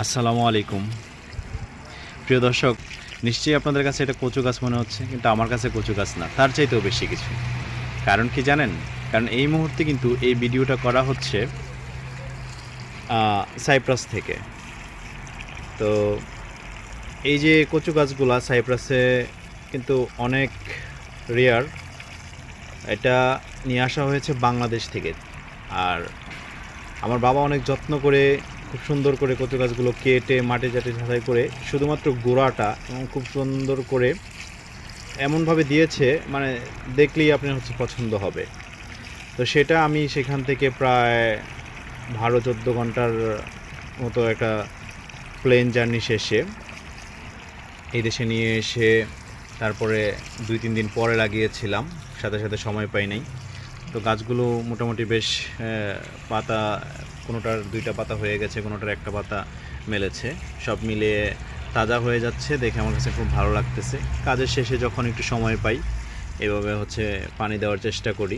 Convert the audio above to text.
আসসালামু আলাইকুম। প্রিয় দর্শক, নিশ্চয়ই আপনাদের কাছে এটা কচু গাছ মনে হচ্ছে, কিন্তু আমার কাছে কচু গাছ না, তার চাইতেও বেশি কিছু। কারণ কি জানেন? কারণ এই মুহূর্তে কিন্তু এই ভিডিওটা করা হচ্ছে সাইপ্রাস থেকে। তো এই যে কচু গাছগুলা সাইপ্রাসে কিন্তু অনেক রেয়ার। এটা নিয়ে আসা হয়েছে বাংলাদেশ থেকে। আর আমার বাবা অনেক যত্ন করে খুব সুন্দর করে কচু গাছগুলো কেটে মাটি চাটি ঝাড়াই করে শুধুমাত্র গোড়াটা এবং খুব সুন্দর করে এমনভাবে দিয়েছে, মানে দেখলেই আপনার পছন্দ হবে। তো সেটা আমি সেখান থেকে প্রায় 12-14 ঘন্টার মতো একটা প্লেন জার্নি শেষে এই দেশে নিয়ে এসে তারপরে 2-3 দিন পরে লাগিয়েছিলাম, সাথে সাথে সময় পাই নাই। তো গাছগুলো মোটামুটি বেশ পাতা, কোনোটার 2টা পাতা হয়ে গেছে, কোনোটার একটা পাতা মেলেছে। সব মিলিয়ে তাজা হয়ে যাচ্ছে, দেখে আমার কাছে খুব ভালো লাগতেছে। কাজের শেষে যখন একটু সময় পাই এভাবে পানি দেওয়ার চেষ্টা করি।